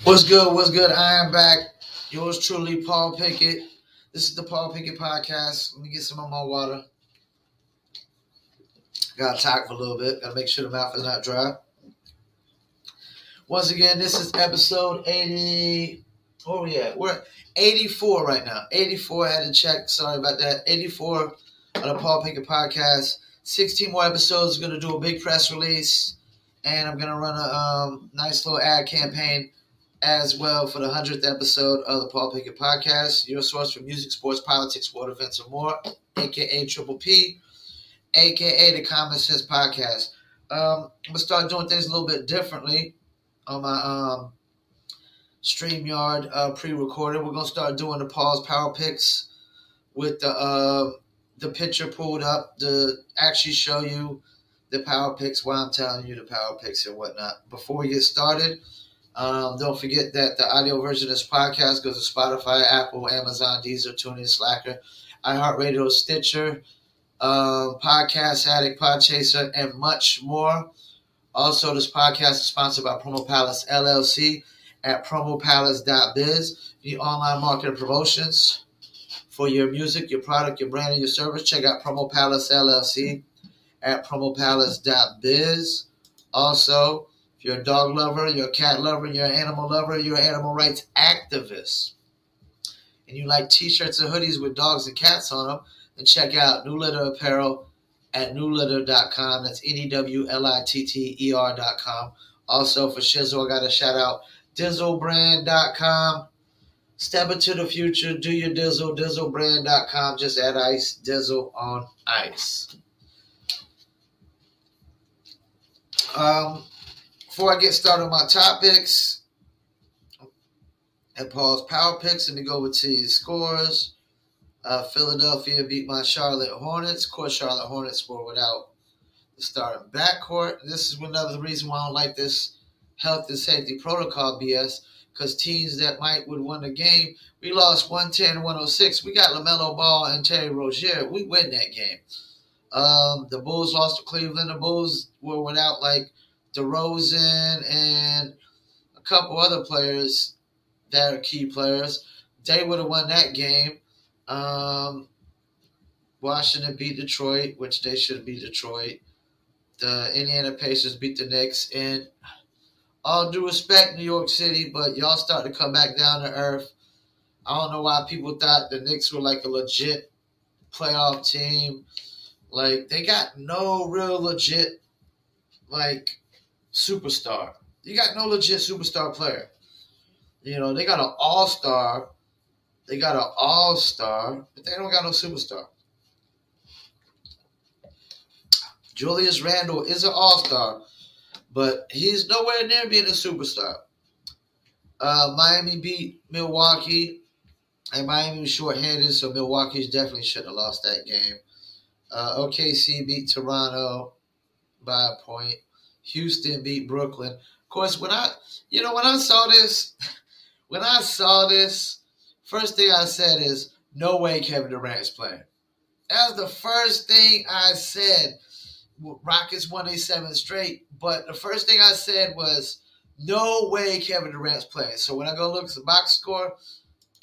What's good? What's good? I am back. Yours truly, Paul Pickett. This is the Paul Pickett Podcast. Let me get some of my water. Got to talk for a little bit. Got to make sure the mouth is not dry. Once again, this is episode 80. Oh, yeah. We're at 84 right now. 84. I had to check. Sorry about that. 84 on the Paul Pickett Podcast. 16 more episodes. Going to do a big press release. And I'm going to run a nice little ad campaign as well for the 100th episode of the Paul Pickett Podcast, your source for music, sports, politics, sport events, and more, a.k.a. Triple P, a.k.a. the Common Sense Podcast. I'm going to start doing things a little bit differently on my StreamYard pre-recorded. We're going to start doing the Paul's Power Picks with the picture pulled up to actually show you the Power Picks while I'm telling you the Power Picks and whatnot. Before we get started, don't forget that the audio version of this podcast goes to Spotify, Apple, Amazon, Deezer, TuneIn, Slacker, iHeartRadio, Stitcher, Podcast Addict, Podchaser, and much more. Also, this podcast is sponsored by Promo Palace LLC at promopalace.biz. The online marketing promotions for your music, your product, your brand, and your service. Check out Promo Palace LLC at promopalace.biz. Also, if you're a dog lover, you're a cat lover, you're an animal lover, you're an animal rights activist, and you like t-shirts and hoodies with dogs and cats on them, then check out New Litter Apparel at newlitter.com. That's NEWLITTER.com. Also, for Shizzle, I got to shout out DizzleBrand.com. Step into the future. Do your Dizzle. DizzleBrand.com. Just add ice. Dizzle on ice. Before I get started on my topics and Paul's Power Picks, let me go over to these scores. Philadelphia beat my Charlotte Hornets. Of course, Charlotte Hornets scored without the starting backcourt. This is another reason why I don't like this health and safety protocol BS, because teams that would win the game, we lost 110-106. We got LaMelo Ball and Terry Rozier. We win that game. The Bulls lost to Cleveland. The Bulls were without DeRozan and a couple other players that are key players. They would have won that game. Washington beat Detroit, which they should beat Detroit. The Indiana Pacers beat the Knicks. And all due respect, New York City, but y'all start to come back down to earth. I don't know why people thought the Knicks were a legit playoff team. They got no real legit, superstar. You got no legit superstar player. They got an all-star. They got an all-star, but they don't got no superstar. Julius Randle is an all-star, but he's nowhere near being a superstar. Miami beat Milwaukee, and Miami was short-handed, so Milwaukee definitely shouldn't have lost that game. OKC beat Toronto by a point. Houston beat Brooklyn. Of course, when I saw this, first thing I said is, no way Kevin Durant's playing. That was the first thing I said. Rockets won their 7th straight, but the first thing I said was, no way Kevin Durant's playing. So when I go look at the box score,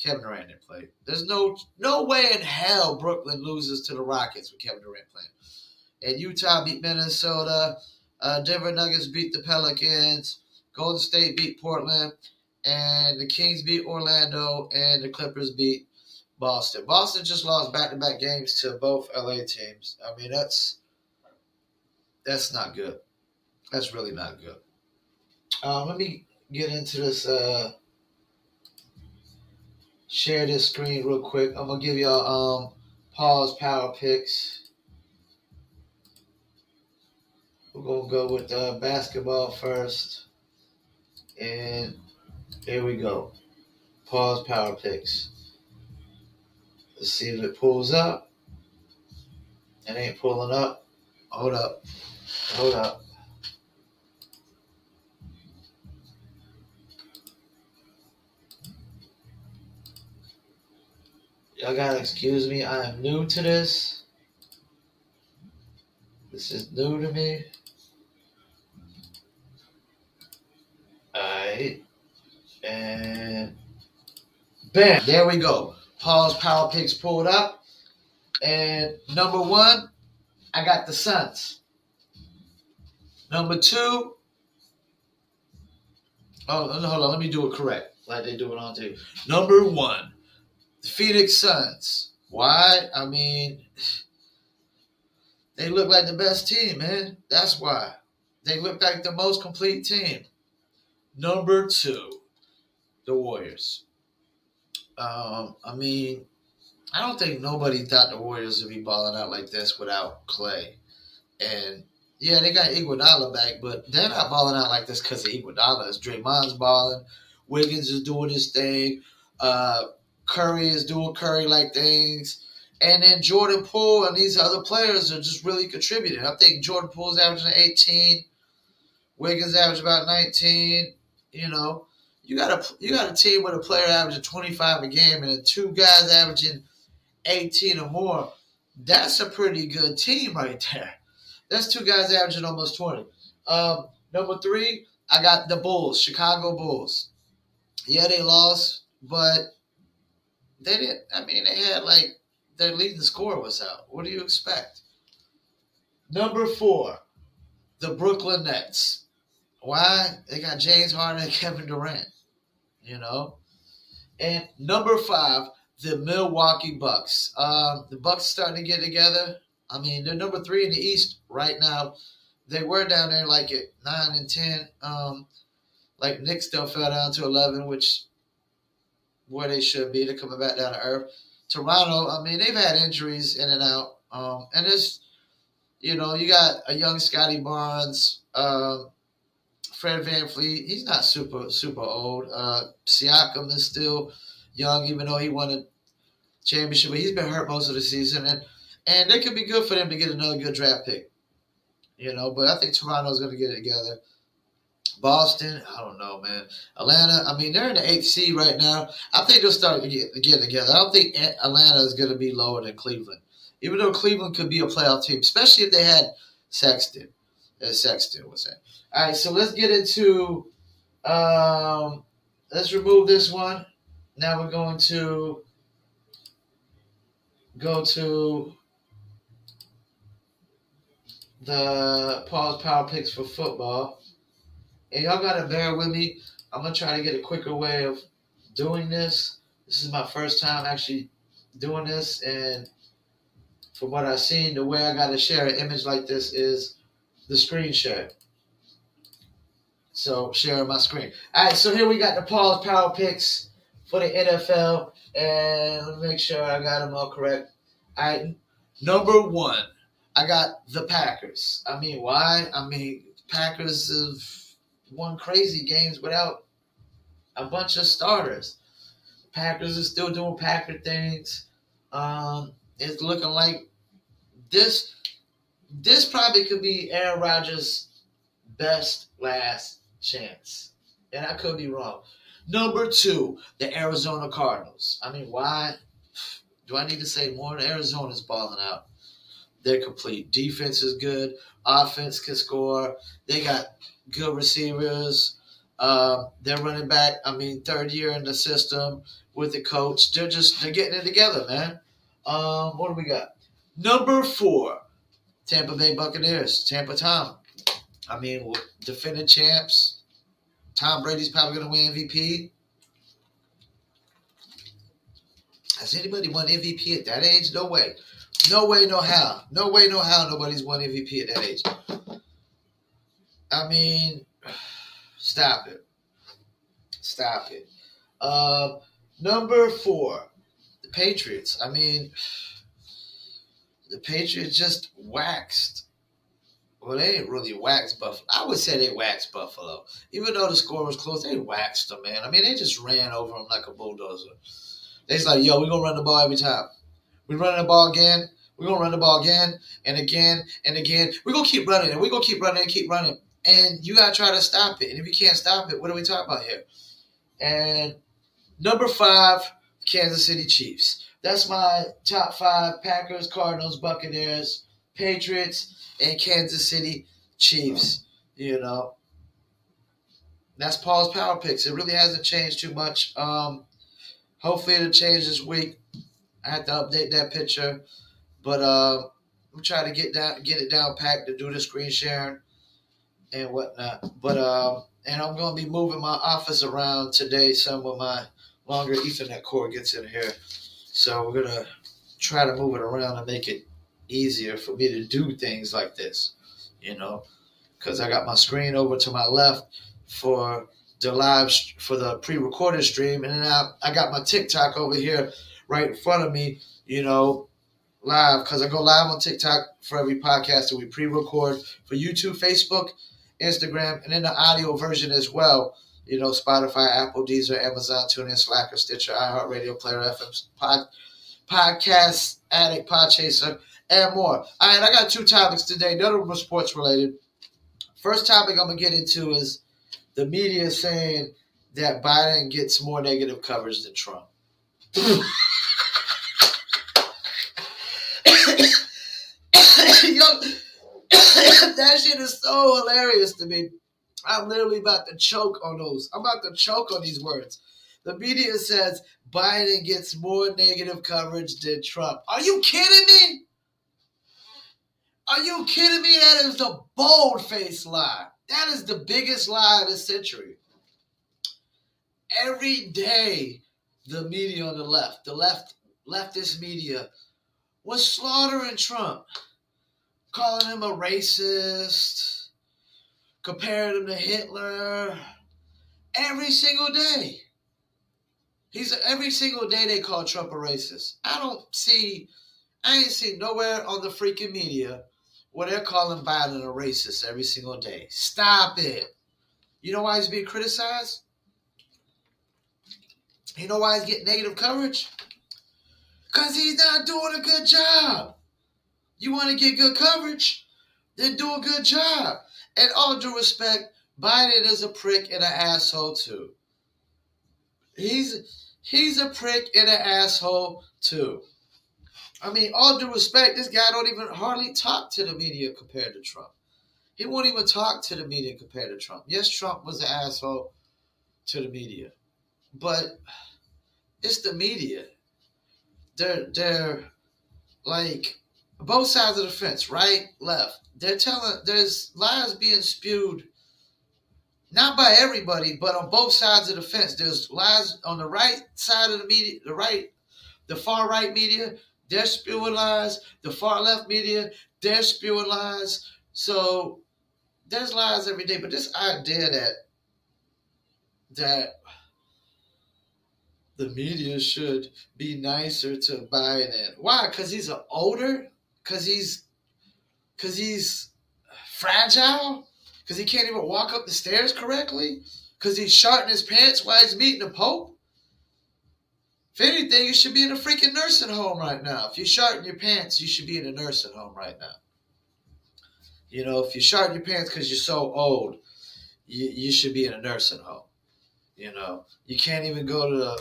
Kevin Durant didn't play. There's no way in hell Brooklyn loses to the Rockets with Kevin Durant playing. And Utah beat Minnesota. Denver Nuggets beat the Pelicans. Golden State beat Portland. And the Kings beat Orlando. And the Clippers beat Boston. Boston just lost back-to-back games to both LA teams. I mean, that's not good. That's really not good. Let me get into this. Share this screen real quick. I'm going to give y'all Paul's Power Picks. We're going to go with basketball first. And here we go. Paul's Power Picks. Let's see if it pulls up. It ain't pulling up. Hold up. Y'all gotta excuse me. I am new to this. This is new to me. Alright. And bam, there we go. Paul's power picks pulled up. And number 1, I got the Suns. Number 2, hold on, let me do it correct, like they do it on TV. Number 1, the Phoenix Suns. Why? I mean, they look like the best team, man. That's why. They look like the most complete team. Number 2, the Warriors. I mean, I don't think nobody thought the Warriors would be balling out like this without Clay. And yeah, they got Iguodala back, but they're not balling out like this because of Iguodala. It's Draymond's balling. Wiggins is doing his thing. Curry is doing Curry-like things. And then Jordan Poole and these other players are just really contributing. I think Jordan Poole's averaging 18. Wiggins averaging about 19. You know, you got a team with a player averaging 25 a game and 2 guys averaging 18 or more. That's a pretty good team right there. That's 2 guys averaging almost 20. Number 3, I got the Bulls, Chicago Bulls. Yeah, they lost, but they didn't. I mean, they had their leading scorer was out. What do you expect? Number 4, the Brooklyn Nets. Why? They got James Harden and Kevin Durant. You know? And number 5, the Milwaukee Bucks. The Bucks starting to get together. I mean, they're number 3 in the East right now. They were down there at 9 and 10. Knicks still fell down to 11, which where they should be. They're coming back down to earth. Toronto, I mean, they've had injuries in and out. And it's, you got a young Scotty Barnes, Fred VanVleet. He's not super old. Siakam is still young, even though he won a championship, but he's been hurt most of the season. And it could be good for them to get another good draft pick. But I think Toronto's going to get it together. Boston, I don't know, man. Atlanta, I mean, they're in the 8th seed right now. I think they'll start to get together. I don't think Atlanta is going to be lower than Cleveland, even though Cleveland could be a playoff team, especially if they had Sexton, as Sexton was saying. All right, so let's get into let's remove this one. Now we're going to go to the Paul's Power Picks for football. And y'all got to bear with me. I'm going to try to get a quicker way of doing this. This is my first time actually doing this. And from what I've seen, the way I got to share an image like this is the screen share. So, sharing my screen. All right, so here we got the Paul's Power Picks for the NFL. And let me make sure I got them all correct. All right, number 1, I got the Packers. I mean, why? I mean, Packers have won crazy games without a bunch of starters. Packers are still doing Packer things. It's looking like this probably could be Aaron Rodgers' best last chance. And I could be wrong. Number 2, the Arizona Cardinals. I mean, why? Do I need to say more? Arizona's balling out. They're complete. Defense is good. Offense can score. They got good receivers. They're running back. I mean, 3rd year in the system with the coach. They're getting it together, man. What do we got? Number 4, Tampa Bay Buccaneers. Tampa Tom. I mean, defending champs. Tom Brady's probably going to win MVP. Has anybody won MVP at that age? No way. No way, no how. No way, no how nobody's won MVP at that age. I mean, stop it. Stop it. Number 4, the Patriots. I mean, the Patriots just waxed. Well, they ain't really waxed Buffalo. I would say they waxed Buffalo. Even though the score was close, they waxed them, man. I mean, they just ran over them like a bulldozer. They're like, yo, we're going to run the ball every time. We're running the ball again. We're going to run the ball again and again and again. We're going to keep running and we're going to keep running and keep running. And you got to try to stop it. And if you can't stop it, what are we talking about here? And number 5, Kansas City Chiefs. That's my top 5: Packers, Cardinals, Buccaneers, Patriots, and Kansas City Chiefs. That's Paul's Power Picks. It really hasn't changed too much. Hopefully it'll change this week. I have to update that picture, but I'm trying to get it down packed to do the screen sharing and whatnot. But and I'm gonna be moving my office around today. Some of my longer Ethernet cord gets in here, so we're gonna try to move it around and make it easier for me to do things like this. Because I got my screen over to my left for the pre-recorded stream, and then I got my TikTok over here right in front of me, live, because I go live on TikTok for every podcast that we pre-record for YouTube, Facebook, Instagram, and then the audio version as well. Spotify, Apple, Deezer, Amazon, TuneIn, Slacker, Stitcher, iHeartRadio, Player FM, Podcast Addict, Podchaser, and more. All right, I got 2 topics today. None of them are sports related. First topic I'm going to get into is the media saying that Biden gets more negative coverage than Trump. That shit is so hilarious to me. I'm literally about to choke on those. I'm about to choke on these words. The media says Biden gets more negative coverage than Trump. Are you kidding me? Are you kidding me? That is the bold-faced lie. That is the biggest lie of the century. Every day, the media on the leftist media, was slaughtering Trump, calling him a racist, comparing him to Hitler. Every single day. Every single day they call Trump a racist. I ain't seen nowhere on the freaking media where they're calling Biden a racist every single day. Stop it. You know why he's being criticized? You know why he's getting negative coverage? Because he's not doing a good job. You want to get good coverage? Then do a good job. And all due respect, Biden is a prick and an asshole too. He's a prick and an asshole too. I mean, all due respect, this guy don't even hardly talk to the media compared to Trump. He won't even talk to the media compared to Trump. Yes, Trump was an asshole to the media, but it's the media. They're like both sides of the fence, right, left. There's lies being spewed, not by everybody, but on both sides of the fence. There's lies on the right side of the media, the far right media. They're spewing lies. The far left media, they're spewing lies. So there's lies every day. But this idea that the media should be nicer to Biden. Why? Because he's older? Because he's fragile? Because he can't even walk up the stairs correctly? Because he's sharting his pants while he's meeting the Pope? If anything, you should be in a freaking nursing home right now. If you're sharting your pants, you should be in a nursing home right now. If you're sharting your pants because you're so old, you should be in a nursing home. You can't even go to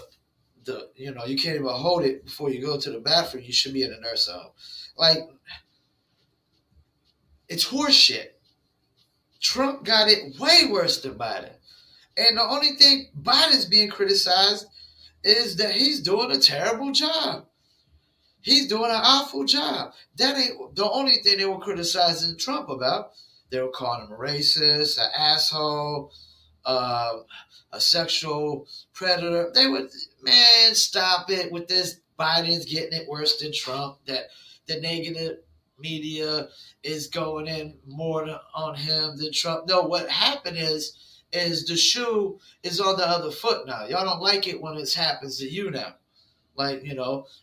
you can't even hold it before you go to the bathroom. You should be in a nursing home. Like, it's horseshit. Trump got it way worse than Biden. And the only thing Biden's being criticized is that he's doing a terrible job. He's doing an awful job. That ain't the only thing they were criticizing Trump about. They were calling him a racist, an asshole, a sexual predator. They would, man, stop it with this. Biden's getting it worse than Trump. That the negative media is going in more on him than Trump. No, what happened is the shoe is on the other foot now. Y'all don't like it when it happens to you now. Like,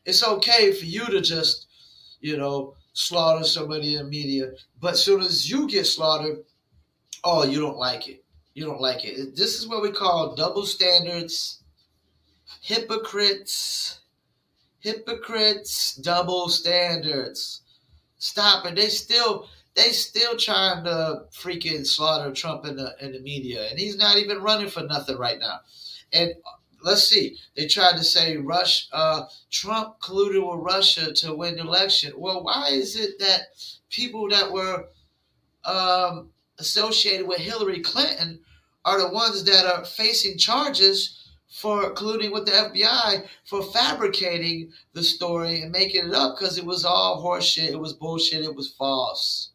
it's okay for you to just, slaughter somebody in the media. But as soon as you get slaughtered, oh, you don't like it. You don't like it. This is what we call double standards, hypocrites, double standards. Stop it. They still trying to freaking slaughter Trump in the media, and he's not even running for nothing right now. And let's see, they tried to say Trump colluded with Russia to win the election. Well, why is it that people that were associated with Hillary Clinton are the ones that are facing charges for colluding with the FBI for fabricating the story and making it up because it was all horseshit, it was bullshit, it was false.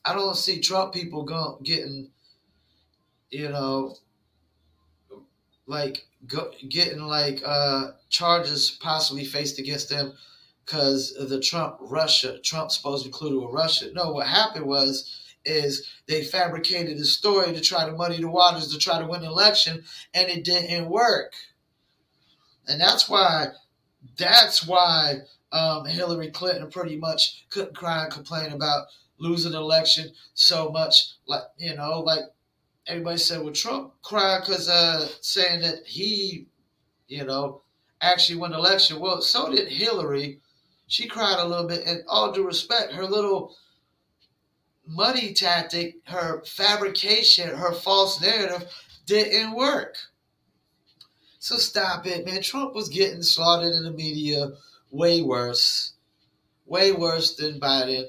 I don't see Trump people getting, you know, getting charges possibly faced against them because of the Trump supposed to be colluded with Russia. No, what happened is they fabricated a story to try to muddy the waters to try to win the election, and it didn't work. And that's why Hillary Clinton pretty much couldn't cry and complain about losing the election so much. Like everybody said, well, Trump cried because saying that he, actually won the election. Well, so did Hillary. She cried a little bit, and all due respect, her little muddy tactic, her fabrication, her false narrative didn't work. So stop it, man. Trump was getting slaughtered in the media way worse than Biden.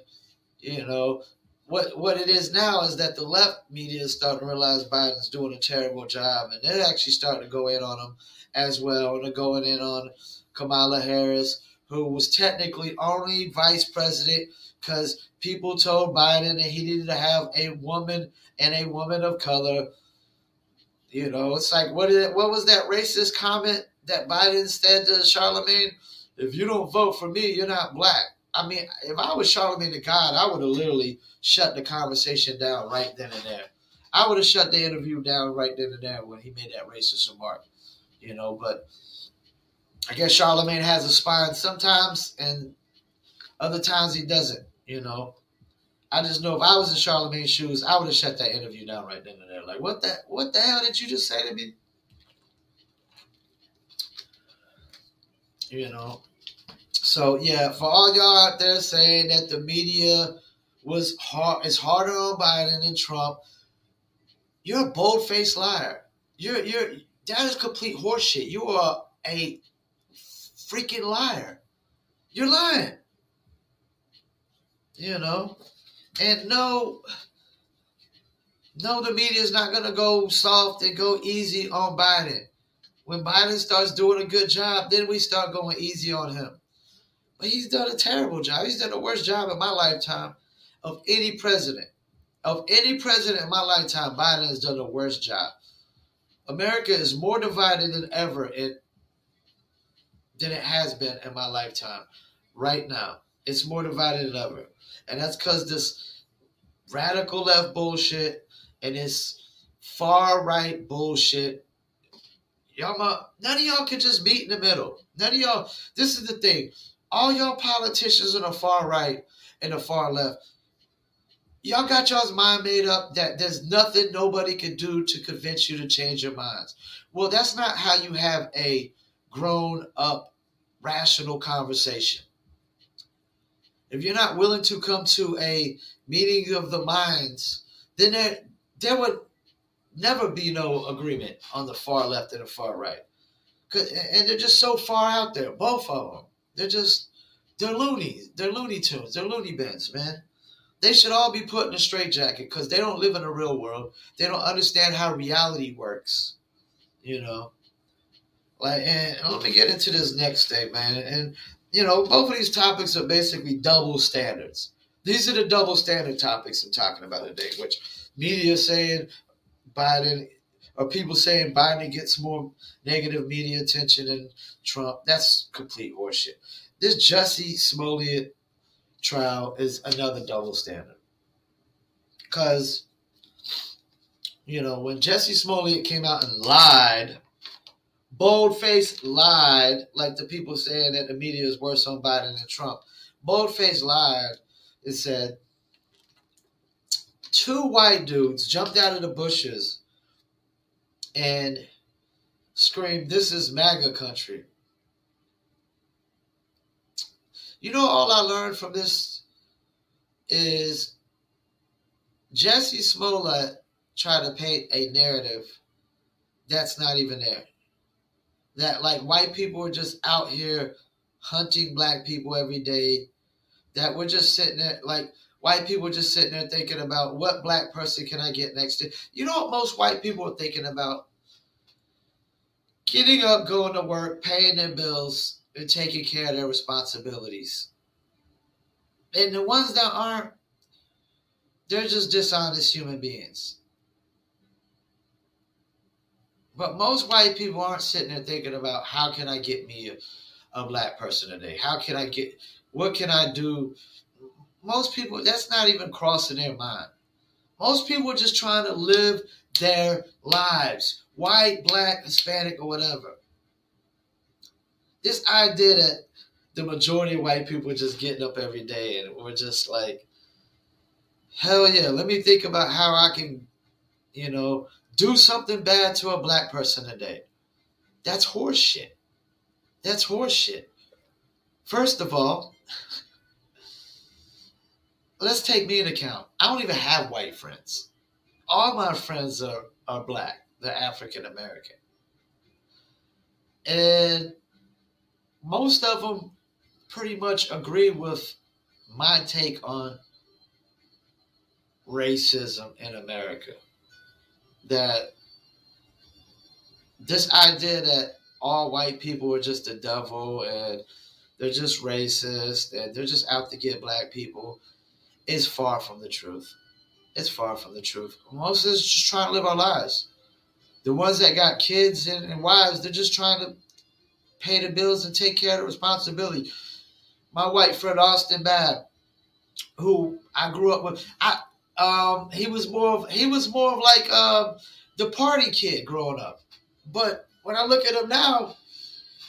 What it is now is that the left media is starting to realize Biden's doing a terrible job, and they're actually starting to go in on him as well. And they're going in on Kamala Harris, who was technically only vice president because people told Biden that he needed to have a woman and a woman of color. It's like, what was that racist comment that Biden said to Charlemagne? If you don't vote for me, you're not black. I mean, if I was Charlemagne the God, I would have literally shut the conversation down right then and there. I would have shut the interview down right then and there when he made that racist remark. But I guess Charlemagne has a spine sometimes, and other times he doesn't. I just know if I was in Charlemagne's shoes, I would have shut that interview down right then and there. Like, what the hell did you just say to me? So yeah, for all y'all out there saying that the media is harder on Biden than Trump, you're a bold-faced liar. That is complete horseshit. You are a freaking liar. You're lying. And no, the media is not going to go soft and go easy on Biden. When Biden starts doing a good job, then we start going easy on him. But he's done a terrible job. He's done the worst job in my lifetime of any president. Of any president in my lifetime, Biden has done the worst job. America is more divided than ever than it has been in my lifetime. Right now, it's more divided than ever. And that's because this radical left bullshit and this far right bullshit. None of y'all can just meet in the middle. None of y'all. This is the thing. All y'all politicians on the far right and the far left, y'all got y'all's mind made up that there's nothing nobody can do to convince you to change your minds. Well, that's not how you have a grown-up, rational conversation. If you're not willing to come to a meeting of the minds, then there would never be no agreement on the far left and the far right. And they're just so far out there, both of them. They're loonies. They're Looney Tunes. They're loony bins, man. They should all be put in a straitjacket because they don't live in the real world. They don't understand how reality works, And let me get into this next thing, man. And, both of these topics are basically double standards. These are the double standard topics I'm talking about today, which media saying Biden, or people saying Biden gets more negative media attention than Trump. That's complete horseshit. This Jussie Smollett trial is another double standard. Because, when Jussie Smollett came out and lied, bold-faced lied, like the people saying that the media is worse on Biden than Trump, bold-faced lied and said, 2 white dudes jumped out of the bushes and screamed, "This is MAGA country." All I learned from this is Jussie Smollett tried to paint a narrative that's not even there. That white people are just out here hunting black people every day. That we're just sitting there White people just sitting there thinking about what black person can I get next to. You know what most white people are thinking about? Getting up, going to work, paying their bills, and taking care of their responsibilities. And the ones that aren't, they're just dishonest human beings. But most white people aren't sitting there thinking about how can I get me a black person today? How can I get, what can I do? Most people, that's not even crossing their mind. Most people are just trying to live their lives. White, black, Hispanic, or whatever. This idea that the majority of white people are just getting up every day and we're just like, hell yeah, let me think about how I can, do something bad to a black person today. That's horseshit. That's horseshit. First of all, let's take me into account. I don't even have white friends. All my friends are black. They're African American. And most of them pretty much agree with my take on racism in America. That this idea that all white people are just the devil and they're just racist and they're just out to get black people is far from the truth. It's far from the truth. Most of us just trying to live our lives. The ones that got kids and wives, they're just trying to pay the bills and take care of the responsibility. My white friend Austin Babb, who I grew up with, he was more of like the party kid growing up. But when I look at him now,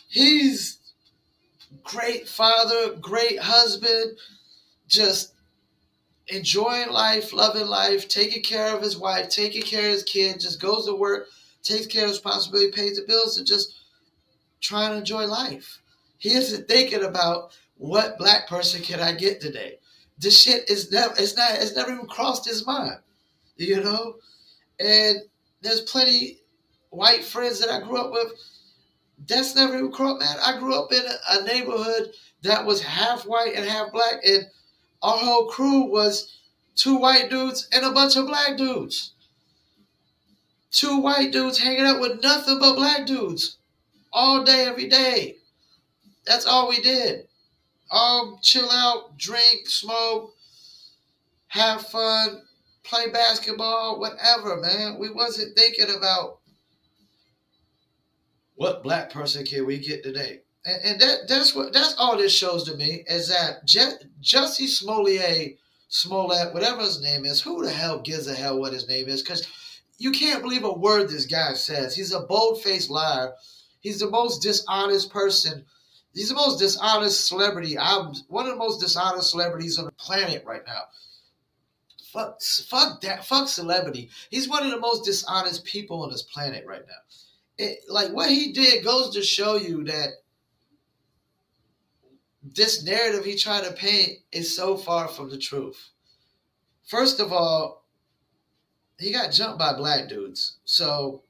he's great father, great husband, just enjoying life, loving life, taking care of his wife, taking care of his kid, just goes to work, takes care of responsibility, pays the bills, and just trying to enjoy life. He isn't thinking about what black person can I get today. This shit is never even crossed his mind, And there's plenty white friends that I grew up with. That's never even crossed, man. I grew up in a neighborhood that was half white and half black, and our whole crew was 2 white dudes and a bunch of black dudes. 2 white dudes hanging out with nothing but black dudes all day, every day. That's all we did. Chill out, drink, smoke, have fun, play basketball, whatever, man. We wasn't thinking about what black person can we get today. And that's all this shows to me is that Jussie Smollett, whatever his name is, who the hell gives a hell what his name is? Because you can't believe a word this guy says. He's a bold-faced liar. He's the most dishonest person. He's the most dishonest celebrity. I'm one of the most dishonest celebrities on the planet right now. Fuck that. Fuck celebrity. He's one of the most dishonest people on this planet right now. What he did goes to show you that this narrative he tried to paint is so far from the truth. First of all, he got jumped by black dudes. So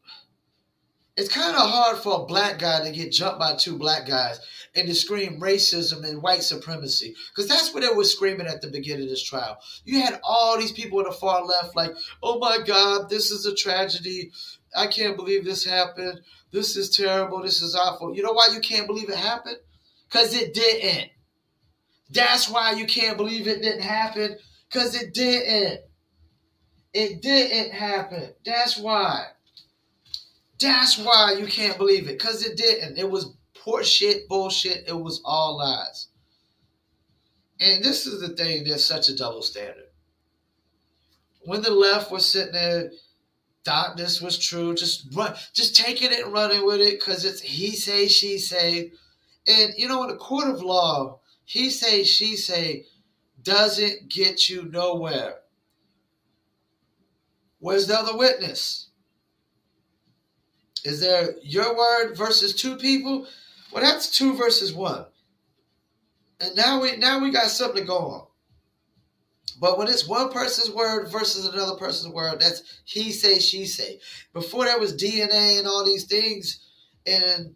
it's kind of hard for a black guy to get jumped by 2 black guys and to scream racism and white supremacy. Because that's what they were screaming at the beginning of this trial. You had all these people on the far left like, oh my God, this is a tragedy. I can't believe this happened. This is terrible. This is awful. You know why you can't believe it happened? Because it didn't. That's why you can't believe it didn't happen. Because it didn't. It didn't happen. That's why. That's why you can't believe it. Because it didn't. It was poor shit, bullshit. It was all lies. And this is the thing, there's such a double standard. When the left was sitting there, thought this was true, just taking it and running with it because it's he say, she say. And, in the court of law, he say, she say doesn't get you nowhere. Where's the other witness? Is there your word versus 2 people? Well, that's 2 versus 1. And now we got something to go on. But when it's one person's word versus another person's word, that's he say, she say. Before there was DNA and all these things in,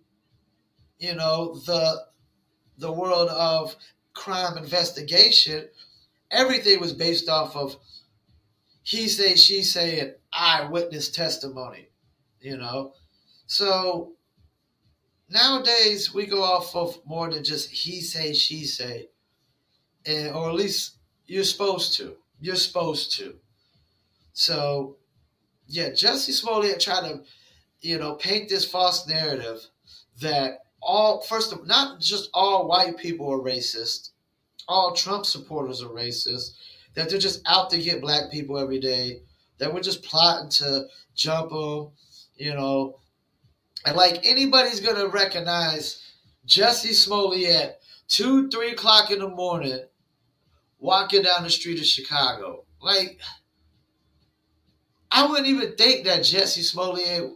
the world of crime investigation, everything was based off of he say, she say, and eyewitness testimony, you know? So nowadays we go off of more than just he say, she say, and, or at least you're supposed to. You're supposed to. So, yeah, Jussie Smollett tried to, paint this false narrative that not just all white people are racist, all Trump supporters are racist, that they're just out to get black people every day, that we're just plotting to jump them, and like anybody's going to recognize Jussie Smollett at 2, 3 o'clock in the morning walking down the street of Chicago. Like, I wouldn't even think that Jussie Smollett,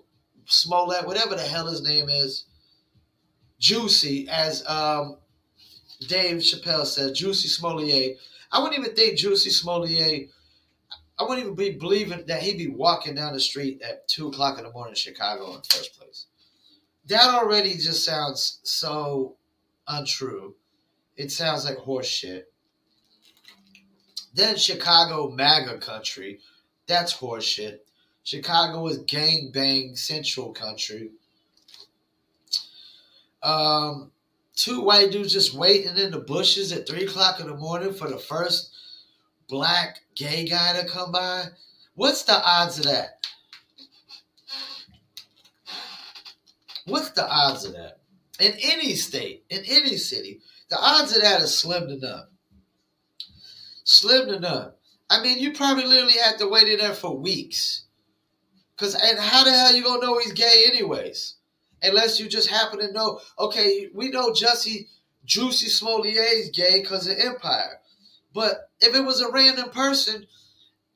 whatever the hell his name is, Juicy, as Dave Chappelle said, Jussie Smollett. I wouldn't even think Jussie Smollett, I wouldn't even be believing that he'd be walking down the street at 2 o'clock in the morning in Chicago in the first place. That already just sounds so untrue. It sounds like horse shit. Then Chicago MAGA country. That's horse shit. Chicago is gangbang central country. 2 white dudes just waiting in the bushes at 3 o'clock in the morning for the first black gay guy to come by. What's the odds of that? What's the odds of that? In any state, in any city, the odds of that is slim to none. Slim to none. I mean, you probably literally had to wait in there for weeks. And how the hell you gonna know he's gay anyways? Unless you just happen to know, okay, we know Jussie Smollett is gay because of Empire. But if it was a random person,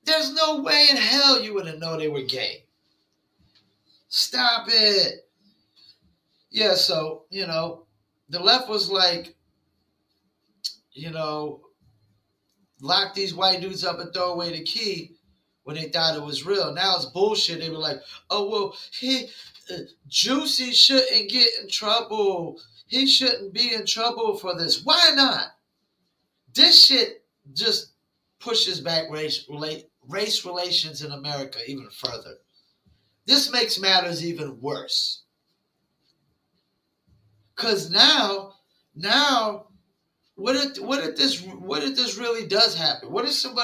there's no way in hell you would have known they were gay. Stop it. Yeah, so, the left was like, lock these white dudes up and throw away the key when they thought it was real. Now it's bullshit. They were like, oh, well, Juicy shouldn't get in trouble. He shouldn't be in trouble for this. Why not? This shit just pushes back race relations in America even further. This makes matters even worse. Because now, what if this really does happen? What if some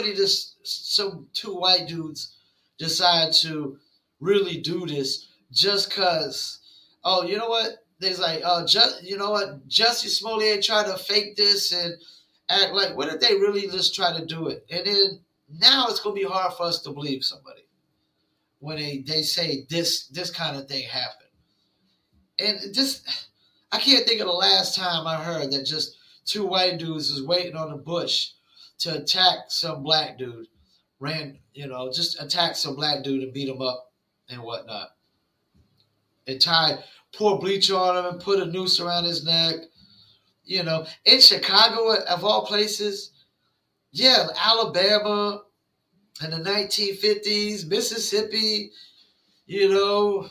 2 white dudes decide to really do this just because, oh, you know what? There's like, you know what? Jussie Smollett tried to fake this and act like, what if they really just try to do it? And then now it's going to be hard for us to believe somebody when they say this kind of thing happened. And I can't think of the last time I heard that just 2 white dudes was waiting on the bush to attack some black dude. Just attack some black dude and beat him up and whatnot. And pour bleach on him and put a noose around his neck. In Chicago, of all places, yeah, Alabama in the 1950s, Mississippi, in the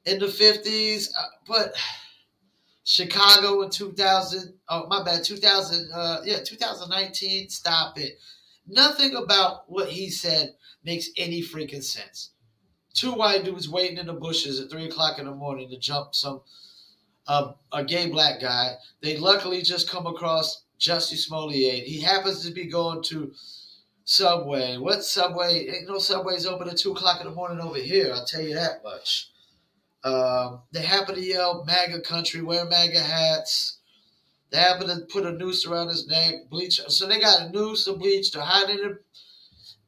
50s, but Chicago in 2019, stop it. Nothing about what he said makes any freaking sense. 2 white dudes waiting in the bushes at 3 o'clock in the morning to jump a gay black guy. They luckily just come across Jussie Smollett. He happens to be going to Subway. What Subway? Ain't no Subways open at 2 o'clock in the morning over here, I'll tell you that much. They happen to yell MAGA country, wear MAGA hats. They happen to put a noose around his neck, bleach. So they got a noose and bleach. They're hiding in the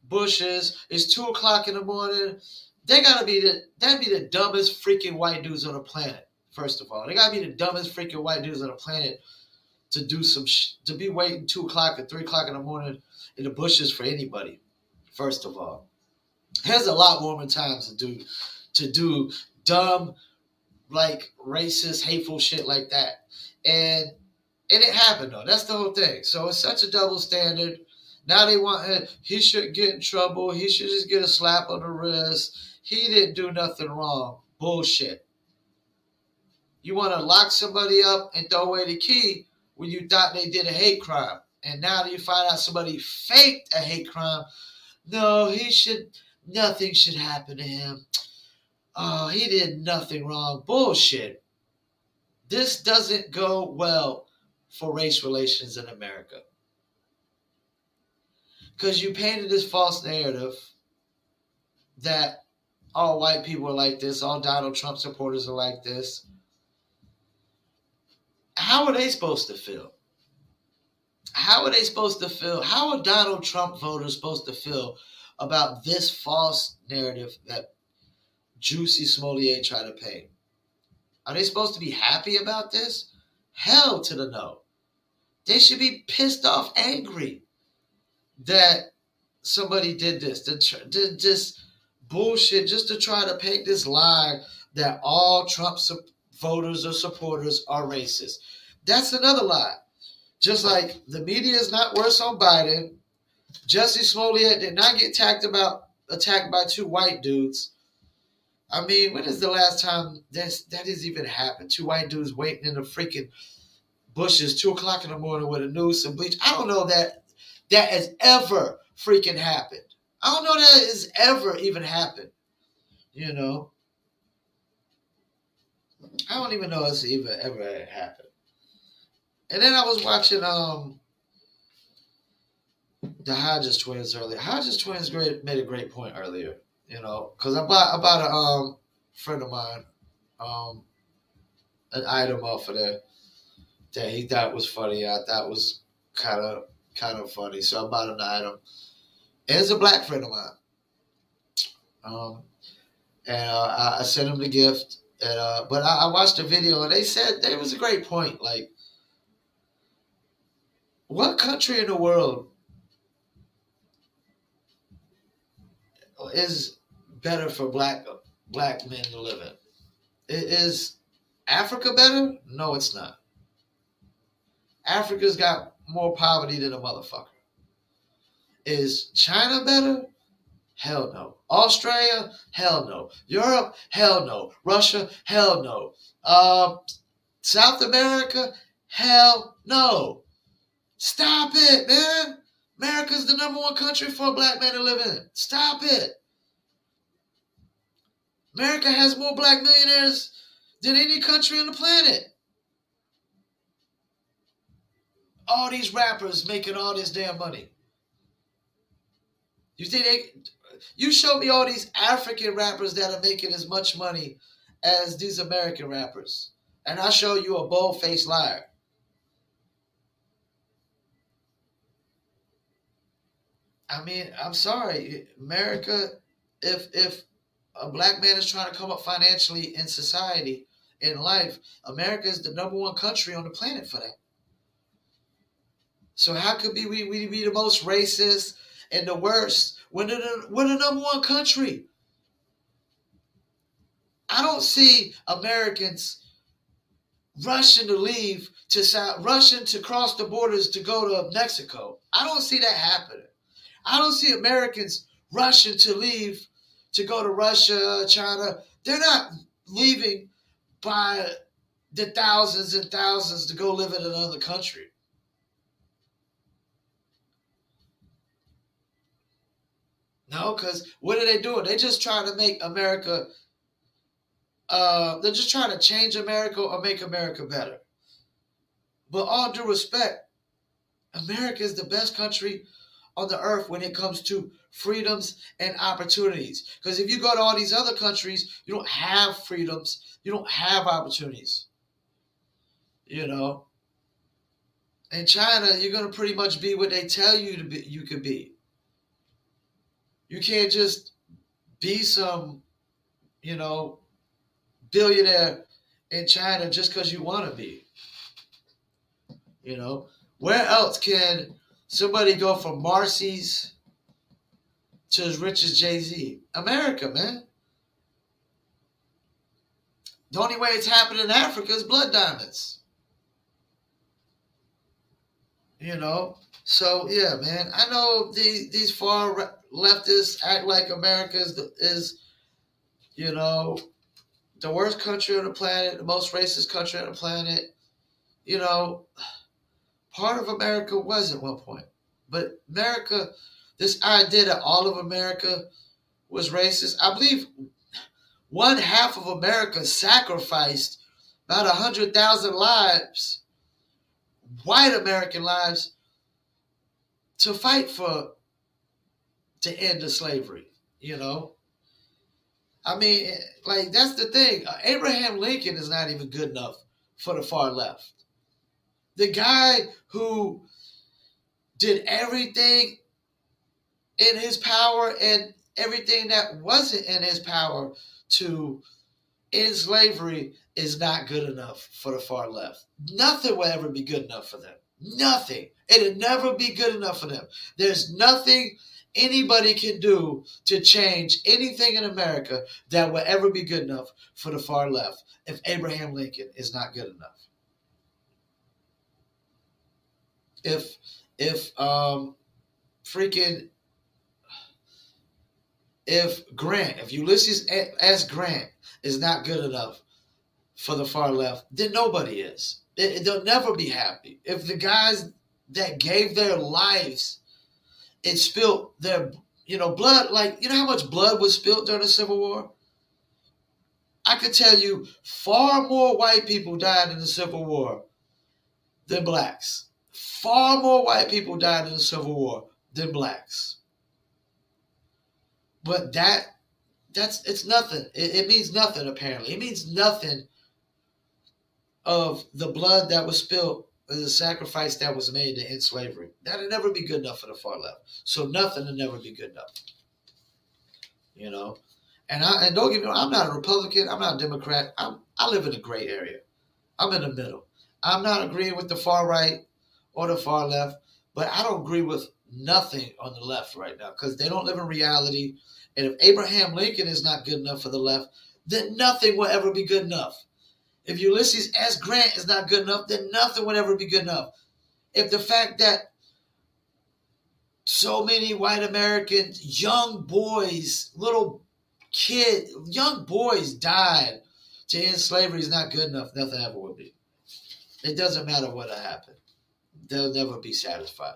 bushes. It's 2 o'clock in the morning. That'd be the dumbest freaking white dudes on the planet. First of all, they gotta be the dumbest freaking white dudes on the planet to do to be waiting 2 o'clock or 3 o'clock in the morning in the bushes for anybody. First of all, there's a lot warmer times to do dumb, like racist, hateful shit like that. And it happened though. That's the whole thing. So it's such a double standard. Now they want him. He shouldn't get in trouble. He should just get a slap on the wrist. He didn't do nothing wrong. Bullshit. You want to lock somebody up and throw away the key when you thought they did a hate crime. And now you find out somebody faked a hate crime. No, nothing should happen to him. Oh, he did nothing wrong. Bullshit. This doesn't go well for race relations in America. Because you painted this false narrative that all white people are like this, all Donald Trump supporters are like this. How are they supposed to feel? How are they supposed to feel? How are Donald Trump voters supposed to feel about this false narrative that Jussie Smollett tried to paint? Are they supposed to be happy about this? Hell to the no. They should be pissed off, angry that somebody did this, did this bullshit just to try to paint this lie that all Trump voters or supporters are racist. That's another lie. Just like the media is not worse on Biden, Jussie Smollett did not get attacked by two white dudes. I mean, when is the last time that has even happened? Two white dudes waiting in the freaking bushes 2 o'clock in the morning with a noose and bleach. I don't know that has ever freaking happened. I don't know that has ever even happened. You know? I don't even know it's even ever happened. And then I was watching the Hodges twins earlier. Hodges twins made a great point earlier, you know, because I bought a friend of mine an item off of there that he thought was funny. I thought was kind of funny, so I bought him the item. And it's a black friend of mine, and I sent him the gift. And but I watched the video, and they said there was a great point, like. What country in the world is better for black men to live in? Is Africa better? No, it's not. Africa's got more poverty than a motherfucker. Is China better? Hell no. Australia? Hell no. Europe? Hell no. Russia? Hell no. South America? Hell no. Stop it, man. America's the #1 country for a black man to live in. Stop it. America has more black millionaires than any country on the planet. All these rappers making all this damn money. You show me all these African rappers that are making as much money as these American rappers, and I'll show you a bold-faced liar. I mean, I'm sorry, America, if a black man is trying to come up financially in society, in life, America is the #1 country on the planet for that. So how could we be the most racist and the worst when we're the #1 country? I don't see Americans rushing to cross the borders to go to Mexico. I don't see that happening. I don't see Americans rushing to leave to go to Russia, China. They're not leaving by the thousands and thousands to go live in another country. No, because what are they doing? They're just trying to make America, they're just trying to change America or make America better. But all due respect, America is the best country on the earth when it comes to freedoms and opportunities. Because if you go to all these other countries, you don't have freedoms, you don't have opportunities. You know? In China, you're going to pretty much be what they tell you to be, you could be. You can't just be some, billionaire in China just because you want to be. Where else can somebody go from Marcy's to as rich as Jay-Z? America, man. The only way it's happening in Africa is blood diamonds. So yeah, man. I know these far leftists act like America is the worst country on the planet, the most racist country on the planet. Part of America was at one point. But America, this idea that all of America was racist, I believe one half of America sacrificed about 100,000 lives, white American lives, to fight to end the slavery, you know? I mean, like, that's the thing. Abraham Lincoln is not even good enough for the far left. The guy who did everything in his power and everything that wasn't in his power to end slavery is not good enough for the far left. Nothing will ever be good enough for them. Nothing. It'll never be good enough for them. There's nothing anybody can do to change anything in America that will ever be good enough for the far left if Abraham Lincoln is not good enough. If Ulysses S. Grant is not good enough for the far left, then nobody is. They'll never be happy. If the guys that gave their lives and spilled their, blood, like, how much blood was spilled during the Civil War? I could tell you far more white people died in the Civil War than blacks. Far more white people died in the Civil War than blacks. But it's nothing. It means nothing, apparently. It means nothing of the blood that was spilled and the sacrifice that was made to end slavery. That'll never be good enough for the far left. So nothing will never be good enough. And don't get me wrong, I'm not a Republican. I'm not a Democrat. I live in a gray area. I'm in the middle. I'm not agreeing with the far right or the far left, but I don't agree with nothing on the left right now because they don't live in reality. And if Abraham Lincoln is not good enough for the left, then nothing will ever be good enough. If Ulysses S. Grant is not good enough, then nothing will ever be good enough. If the fact that so many white Americans, young boys, young boys died to end slavery is not good enough, nothing ever will be. It doesn't matter what happened. They'll never be satisfied.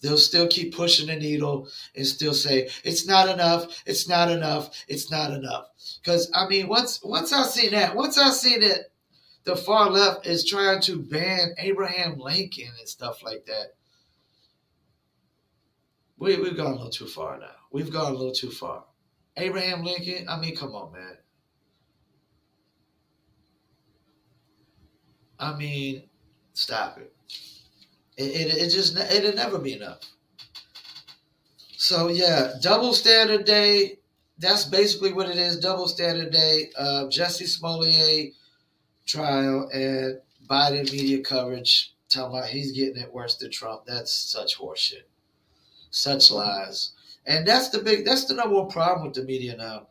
They'll still keep pushing the needle and still say, it's not enough, it's not enough, it's not enough. Because, once I seen that the far left is trying to ban Abraham Lincoln and stuff like that, we've gone a little too far now. We've gone a little too far. Abraham Lincoln, come on, man. Stop it. It'll never be enough. So yeah, double standard day. That's basically what it is. Double standard day. Jussie Smollett trial and Biden media coverage talking about he's getting it worse than Trump. That's such horseshit. Such lies. And that's the number one problem with the media now.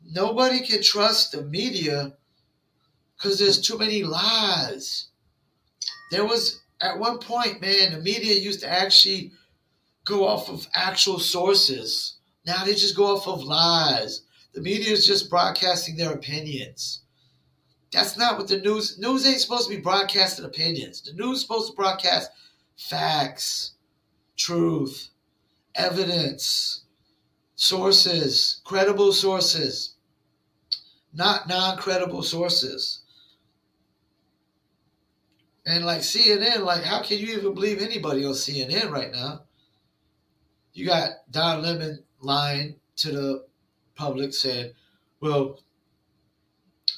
Nobody can trust the media because there's too many lies. There was, at one point, man, the media used to actually go off of actual sources. Now they just go off of lies. The media is just broadcasting their opinions. That's not what the news ain't supposed to be broadcasting opinions. The news is supposed to broadcast facts, truth, evidence, sources, credible sources, not non-credible sources. And like CNN, like how can you even believe anybody on CNN right now? You got Don Lemon lying to the public saying, well,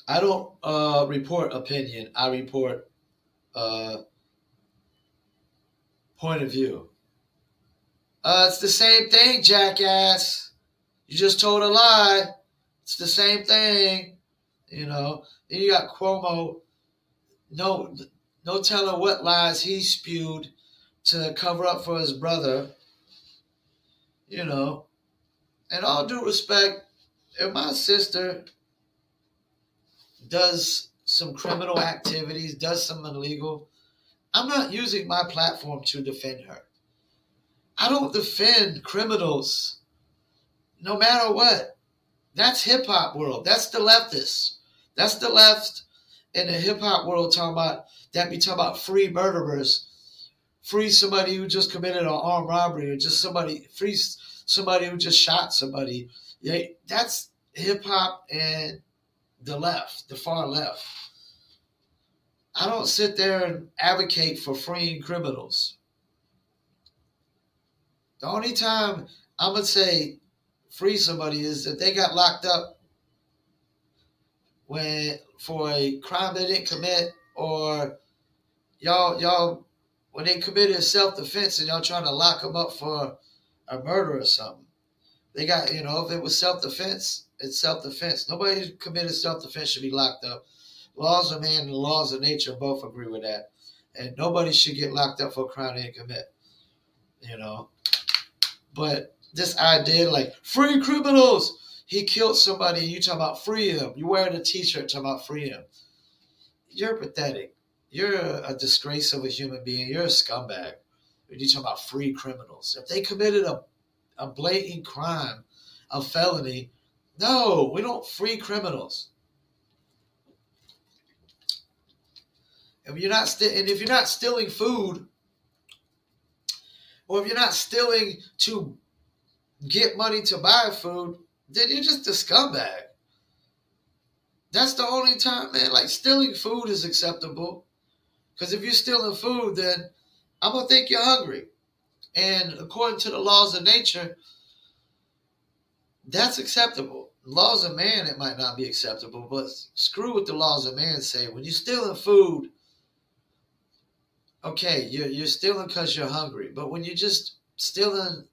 I don't report opinion. I report point of view. It's the same thing, jackass. You just told a lie. It's the same thing. Then you got Cuomo. No telling what lies he spewed to cover up for his brother. And all due respect, if my sister does some criminal activities, does some illegal, I'm not using my platform to defend her. I don't defend criminals, no matter what. That's hip-hop world. That's the leftists. That's the left in the hip-hop world talking about free murderers free somebody who just committed an armed robbery, or just free somebody who just shot somebody. Yeah, that's hip hop and the left, the far left. I don't sit there and advocate for freeing criminals. The only time I'm gonna say free somebody is if they got locked up for a crime they didn't commit, or y'all when they committed self-defense and y'all trying to lock them up for a murder or something. They got, if it was self-defense, it's self-defense. Nobody who committed self-defense should be locked up. Laws of man and the laws of nature both agree with that. And nobody should get locked up for a crime they didn't commit. But this idea, like, free criminals, he killed somebody and you talking about free him. You wearing a t-shirt talking about free him. You're pathetic. You're a disgrace of a human being. You're a scumbag. When you talking about free criminals. If they committed a blatant crime, a felony, no, we don't free criminals. If you're not if you're not stealing food, or if you're not stealing to get money to buy food, then you're just a scumbag. That's the only time, man. Like, stealing food is acceptable. Because if you're stealing food, then I'm going to think you're hungry. And according to the laws of nature, that's acceptable. Laws of man, it might not be acceptable, but screw what the laws of man say. When you're stealing food, okay, you're stealing because you're hungry. But when you're just stealing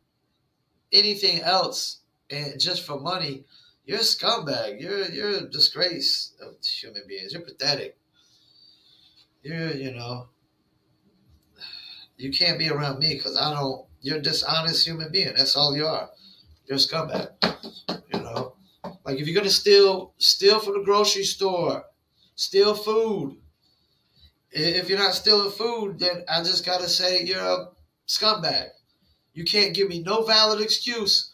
anything else and just for money, you're a scumbag. You're a disgrace of human beings. You're pathetic. You can't be around me because you're a dishonest human being. That's all you are. You're a scumbag. Like, if you're going to steal from the grocery store, steal food. If you're not stealing food, then I just got to say you're a scumbag. You can't give me no valid excuse,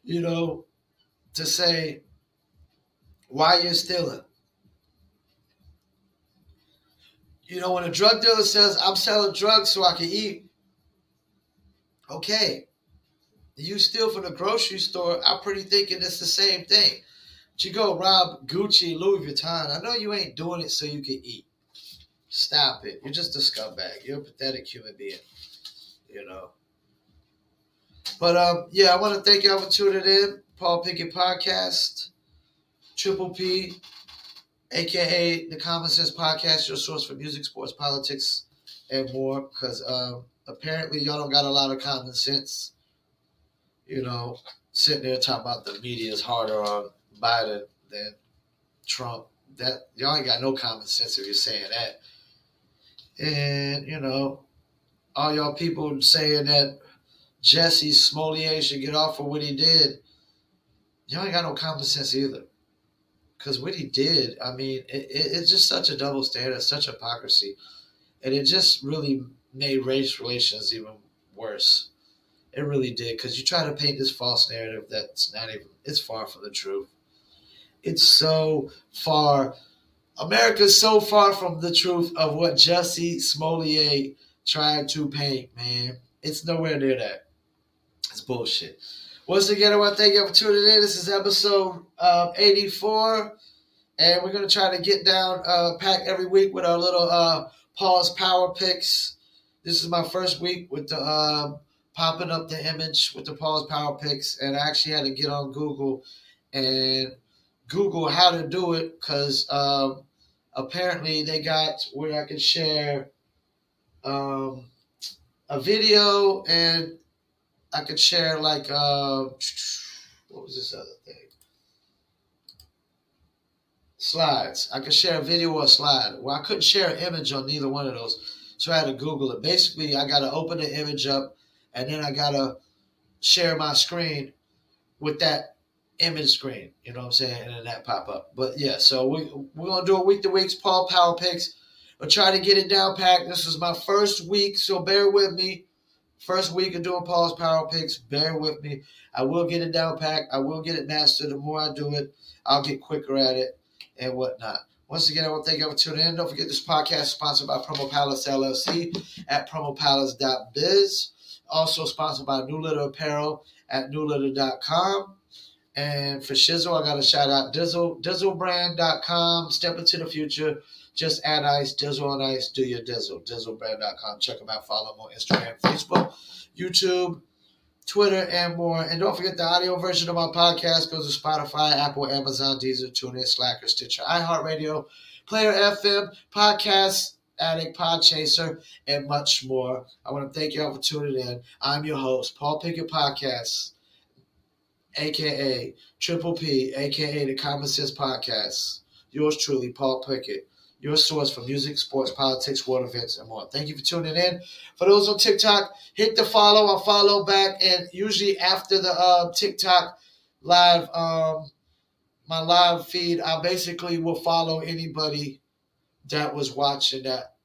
to say why you're stealing. When a drug dealer says, I'm selling drugs so I can eat, okay. You steal from the grocery store, I'm pretty thinking it's the same thing. But you go rob Gucci, Louis Vuitton, I know you ain't doing it so you can eat. Stop it. You're just a scumbag. You're a pathetic human being, But, I want to thank y'all for tuning in. Paul Pickett Podcast, Triple P, a.k.a. the Common Sense Podcast, your source for music, sports, politics, and more. Because apparently y'all don't got a lot of common sense. Sitting there talking about the media is harder on Biden than Trump. That y'all ain't got no common sense if you're saying that. And, all y'all people saying that Jussie Smollett should get off for what he did, y'all ain't got no common sense either. Because what he did, I mean, it's just such a double standard, such hypocrisy. And it just really made race relations even worse. It really did. Because you try to paint this false narrative that's not even, it's far from the truth. It's so far, America's so far from the truth of what Jussie Smollett tried to paint, man. It's nowhere near that. It's bullshit. Once again, I want to thank you for tuning in. This is episode 84. And we're going to try to get down pack every week with our little pause power picks. This is my first week with the popping up the image with the pause power picks. And I actually had to get on Google and Google how to do it because apparently they got where I can share a video and I could share like what was this other thing? Slides. I could share a video or a slide. Well, I couldn't share an image on neither one of those, so I had to Google it. Basically, I got to open the image up, and then I got to share my screen with that image screen. You know what I'm saying? And then that pop up. But yeah, so we're gonna do it week to week. Paul Power Picks. We'll try to get it down packed. This is my first week, so bear with me. First week of doing Paul's Power Picks, bear with me. I will get it down packed. I will get it mastered. The more I do it, I'll get quicker at it and whatnot. Once again, I want to thank you for tuning in. Don't forget this podcast is sponsored by Promo Palace LLC at promopalace.biz. Also sponsored by New Litter Apparel at newlitter.com. And for Shizzle, I got to shout out Dizzle, dizzlebrand.com. Step into the future. Just add ice, Dizzle on ice, do your Dizzle. Dizzlebrand.com. Check them out. Follow them on Instagram, Facebook, YouTube, Twitter, and more. And don't forget the audio version of my podcast goes to Spotify, Apple, Amazon, Deezer, TuneIn, Slacker, Stitcher, iHeartRadio, Player FM, Podcast Addict, Podchaser, and much more. I want to thank you all for tuning in. I'm your host, Paul Pickett Podcast, a.k.a. Triple P, a.k.a. the Common Sense Podcast. Yours truly, Paul Pickett, your source for music, sports, politics, world events, and more. Thank you for tuning in. For those on TikTok, hit the follow. I'll follow back. And usually after the TikTok live, my live feed, I basically will follow anybody that was watching that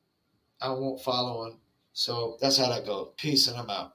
I won't follow on. So that's how that goes. Peace, and I'm out.